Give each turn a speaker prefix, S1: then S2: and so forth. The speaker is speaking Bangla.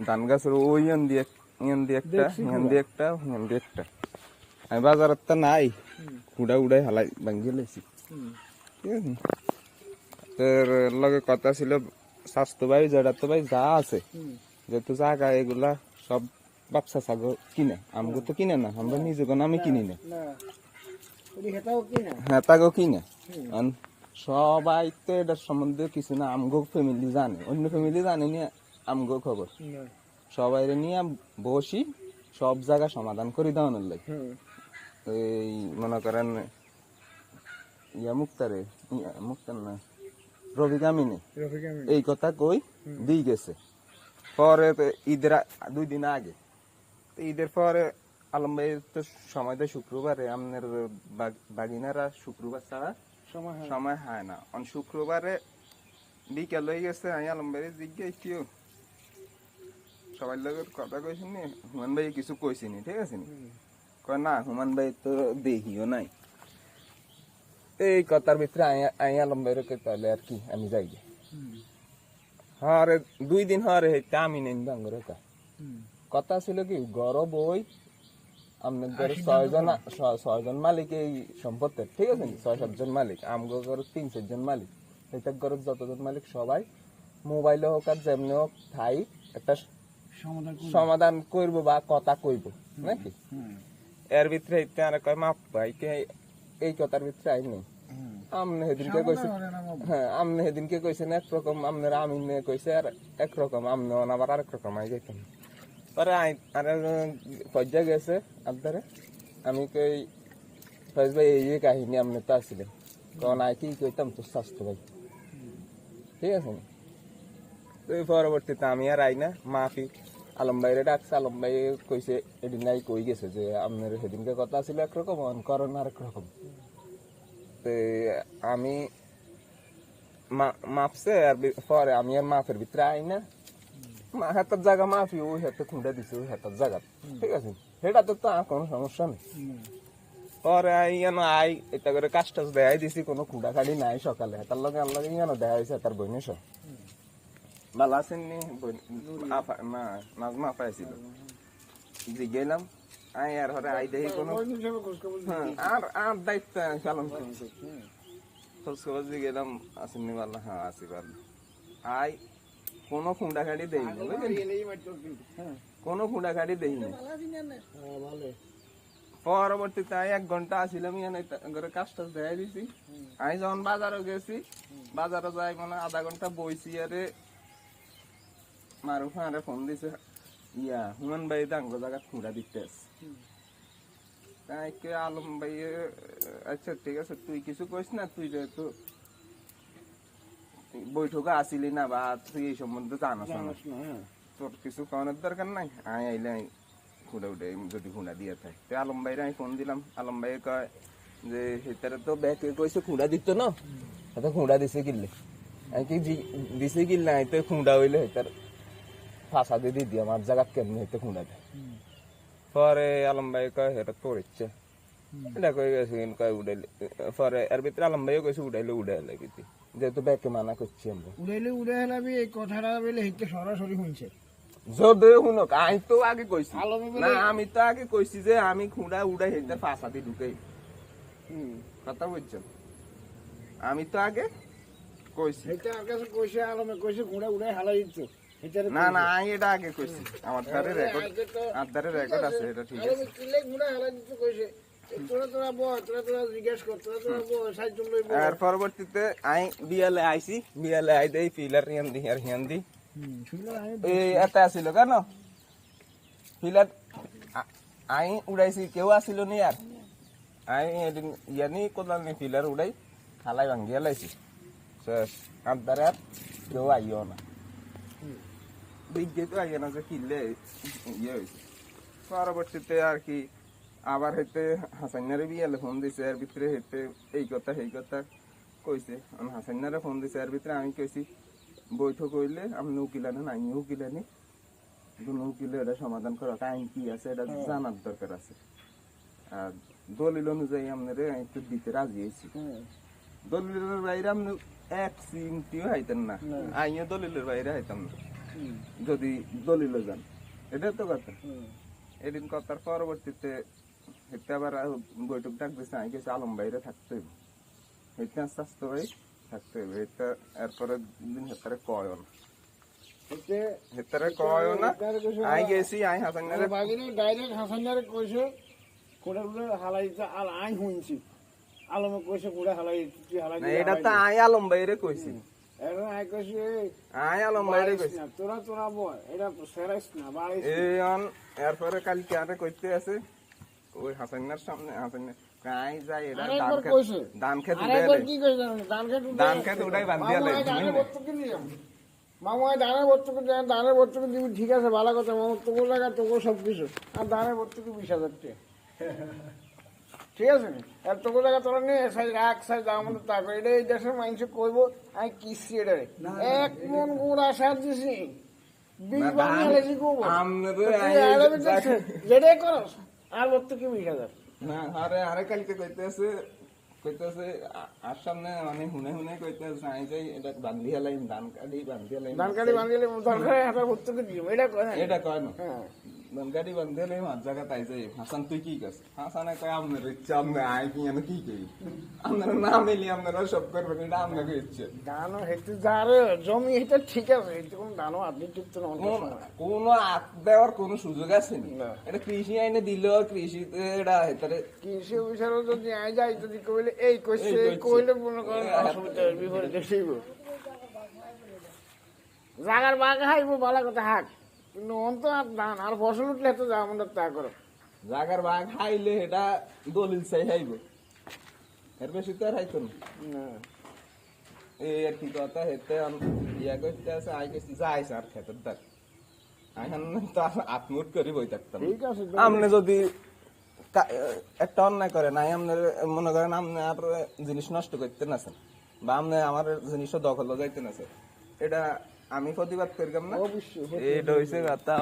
S1: ধান গাছের ওই ইয়ান দিয়ে একটা আমি বাজারের তো নাই খুঁড়া উড়াই হালাই ভাঙ্গি লাইছি ঠিক আছে। তোর লগে কথা ছিল স্বাস্থ্য ভাই যেটা তো ভাই যা আছে যেহেতু জায়গা এগুলা সব ব্যবসা ছাগল কিনে আমগো তো কিনে না আমরা নিজে কোনো আমি কিনি না হ্যাঁ তাকেও কিনে সবাই তো এটার সম্বন্ধে কিছু না আমগো ফ্যামিলি জানে অন্য ফ্যামিলি জানেনি আমগো খবর সবাই নিয়ে বসি সব জায়গা সমাধান করে দেওয়ানোর লাগে এই মনে করেন মুক্তার না রবি কামিনী এই কথা কই দিয়ে গেছে পরে ঈদের 2 দিন আগে ঈদের পরে আলম ভাই তো সময় দেয় শুক্রবারে আপনার বাগিনারা শুক্রবার ছাড়া সময় হয় না শুক্রবারে বিকেল হয়ে গেছে আমি আলম ভাই জিজ্ঞাসা কেউ সবাই লোকের কথা কইছেন নি হুমান ভাই কিছু কইছিনি ঠিক আছে নি কয় না হুমান ভাই তো দেখিও নাই এই কথার ভিতরে আমি আলম ভাইরে কে তাহলে আর কি আমি যাই হরে 2 দিন হরে আমি নেই বাঙ্গরে কথা ছিল কি গরব বই আপনার ঘরে 6 জন মালিক এই সম্পত্তির ঠিক আছে 6-7 জন মালিক আমগো ঘরে 3-4 জন মালিক এটা ঘরে যতজন মালিক সবাই মোবাইলে হোক আর যেমনি হোক থাই একটা সমাধান করব বা কথা কইব নাকি এর ভিতরে এটা আর কয় মাপ ভাই কে এই কথার ভিতরে আই নেই আমনে সেদিনকে কইছে হ্যাঁ আমনে সেদিনকে কইছেন একরকম আপনারা আমিন কইছে আর একরকম আমনে আবার আরেক রকম আই যাইতাম পরে আরে পর্যায়ে গেছে আপনারে আমি কই ফয়েজ ভাই এই কাহিনী আপনি তো আসছিলেন কারণ আই কি কইতাম তো স্বাস্থ্য ভাই ঠিক আছে তো পরবর্তীতে আমি আর আই না মাফি আলম ভাইরে ডাকছে আলম ভাই কইছে এদিন নাই কই গেছে যে আপনার সেদিনকে কথা ছিল একরকম করেন আরেক রকম তো আমি মাপছে আর পরে আমি আর মাফের ভিতরে আই না হাতের জায়গা মাফি ওই হাতে খুঁড়ে দিছে ওই হাতের জায়গা ঠিক আছে সেটাতে তো কোনো সমস্যা নেই পরে আই এটা করে কাজ টাজ দেখাই দিছি কোনো খুঁড়া খাড়ি নাই সকালে তার লগে আমার লগে দেখা হয়েছে তার বইনে সব ভালো আছেন নি না নাজমা পাইছিল যে গেলাম আই আর হরে আই দেখি কোনো আর দায়িত্ব পালন খোঁজ খবর দিয়ে গেলাম আসেননি ভালো হ্যাঁ আসি ভালো আই কোনো খুঁড়া খাড়ি দেয়নি কোনো খুঁড়া খাড়ি দেয়নি পরবর্তীতে 1 ঘন্টা আসিলাম ঘরে কাজ টাজ দেখাই দিছি আমি যখন বাজারে গেছি বাজারে যাই মানে আধা ঘন্টা বইছি আরে মারুফ আরে ফোন দিছে হুমান ভাই দাঙ্গ জায়গা খুঁড়া দিতে আসছে আলম ভাই আচ্ছা ঠিক আছে তুই কিছু কইস না তুই যেহেতু বৈঠকে আসিলি না বা তুই এই সম্বন্ধে জানাস না তোর কিছু কারণের দরকার নাই আমি আইলে খুঁড়া উঠে যদি খুঁড়া দিয়ে থাকে তো আলম ভাইরে আমি ফোন দিলাম আলম ভাই কয় যে সেটারে তো ব্যাকে কইছে খুঁড়া দিত না এটা খুঁড়া দিছে কিনলে আমি কি দিছে কিনলে তো খুঁড়া হইলে সেটার ফাঁসা দিয়ে দিই আমার জায়গা কেমনি হইতে খুঁড়া দেয় পরে আলম ভাই কয় সেটা তোর ইচ্ছে এটা কই গেছে কয় উড়াইলে পরে এর ভিতরে আলম ভাইও কইছে উড়াইলে উড়াইলে কিন্তু যেহেতু ব্যাকে মানা করছি আমরা
S2: উড়াইলে উড়াইলাবি এই কথাটা বলে হেঁটে সরাসরি শুনছে
S1: যদি শুনক আমি তো আগে কইছি না আমি তো আগে কইছি যে আমি খুঁড়া উড়াই হেঁটে ফাঁসা দিয়ে ঢুকাই কথা বুঝছেন আমি তো আগে কইছি
S2: এটা আর কাছে কইছে আলমে কইছে ঘোড়া উড়াই হালাই দিত
S1: না না আমি এটা আগে কইছি আমার ধারে রেকর্ড আদারে রেকর্ড আছে এটা ঠিক আছে
S2: কিলে ঘোড়া হালাই দিত কইছে তোরা জিজ্ঞেস কর তোরা সাহায্য লইব
S1: আর পরবর্তীতে আই বিয়ালে আইছি বিয়ালে আই দেই ফিলার হিয়ান দি এই এটা ছিল কেন ফিলার আই উড়াইছি কেউ আসিল নি আর আই এদিন ইয়ানি কোদাল নি ফিলার উড়াই হালাই ভাঙ্গিয়া লাইছি শেষ আদারে আর কেউ আইও না বিজ্ঞে তো আইও না যে কিনলে ইয়ে হয়েছে পরবর্তীতে আর কি আবার হেতে হাসান্নারে বিয়ালে ফোন দিছে এর ভিতরে হেতে এই কথা সেই কথা কইছে হাসান্নারে ফোন দিছে এর ভিতরে আমি কইছি বৈঠক হইলে আপনি উকিল আনেন আমি উকিল আনি দুনো উকিলে এটা সমাধান করা আইন কি আছে এটা জানার দরকার আছে আর দলিল অনুযায়ী আপনারে একটু দিতে রাজি হয়েছি দলিলের বাইরে আপনি 1 চিমটিও হাইতেন না আইও দলিলের বাইরে হাইতাম না যদি দলিল যান, এটা তো কথা। এদিন কথার পরবর্তীতে হেতে আবার বৈঠক ডাক দিচ্ছে, আমি কিছু আলম বাইরে থাকতে হইব, হেতে স্বাস্থ্য ভাই থাকতে হইব, এটা এরপরে দিন হেতারে কয় না, হেতারে কয় না। আই গেছি, আই হাসানারে
S2: বাগিনে ডাইরেক্ট হাসানারে কইছে কোড়া হালাইতে আর আই শুনছি আলমে কইছে কোড়া হালাই তুই হালাই
S1: না, এটা তো আই আলম বাইরে কইছি,
S2: এর আই কইছে
S1: আই আলম বাইরে কইছি।
S2: তোরা তোরা বয় এটা সেরাইস না বাড়াইস
S1: এরপরে কালকে আরে কইতে আছে ওই হাসানার সামনে, হাসানা কাই যায় এটা
S2: আরেকবার কইছে
S1: ধান খেত
S2: আরেকবার কি কইছে ধান খেত
S1: উড়াই বান্ধিয়া লাগে
S2: মামু ধানের বর্তকে দেন, ধানের বর্তকে দিবি, ঠিক আছে ভালো কথা মামু, তোকে লাগা তোকে সব কিছু, আর ধানের বর্তকে 20,000 টাকা, ঠিক আছে নি? আর তোকে লাগা তোরা নিয়ে সাইজ এক সাইজ আমাদের তা করে, এটা এই দেশের মানুষ কইবো আমি কিসি এটারে 1 মন গুড় আসার দিছি 20 বানি হেলেছি করবো যেটাই করস আর বর্তকে 20,000
S1: না। আরে কালকে কইতেছে আর সামনে মানে হুনে হুনে কইতেছে আই যাই এটা বান্ধি হলাইম, ধান কাটি বান্ধি হলাইম,
S2: ধান কাটি বান্ধিলে দরকার হাজার বর্তকে দিব, এটা কয় না?
S1: এটা কয় না,
S2: হ্যাঁ
S1: ধান কাটি বান্ধি হলাইম আর জায়গা তাই যাই। হাসান তুই কি কাজ? হাসানে কয় আপনার ইচ্ছা, আপনি আই কি জানো কি কই, আপনারা না মিলি আপনারা সব করবেন, এটা আপনাকে ইচ্ছে।
S2: ধানও হেঁটে যার জমি এটা ঠিক আছে, এতে কোনো ধানও আপনি টিপতে না, অন্য সময়।
S1: কোনো হাত দেওয়ার কোনো সুযোগ আছে
S2: না।
S1: এটা কৃষি আইনে দিল, কৃষিতে এটা হেতারে
S2: কৃষি অফিসারও যদি আই যায় যদি কইলে এই কইছে কইলে মনে করেন অসুবিধা বিপরীত দেখব জাগার বাঘ হাইবো ভালো কথা হাক, কিন্তু অন্ত আর ধান আর ফসল উঠলে তো যা আমাদের তা করো
S1: জাগার বাঘ হাইলে এটা দলিল চাই হাইব, এর বেশি তো আর হাইতো না।
S2: না।
S1: এই আর কি কথা হেতে ইয়া করতে আছে, আই গেছি যাই স্যার খেতের দাগ এখন তো আত্মুট করি বই থাকতাম।
S2: ঠিক আছে
S1: আপনি যদি একটা অন্যায় করেন, নাই আপনার মনে করেন আপনি আর জিনিস নষ্ট করতে নাছেন বা আপনি আমার জিনিস দখল যাইতে নাছেন, এটা আমি প্রতিবাদ করিলাম না,
S2: অবশ্যই
S1: এটা হয়েছে কথা।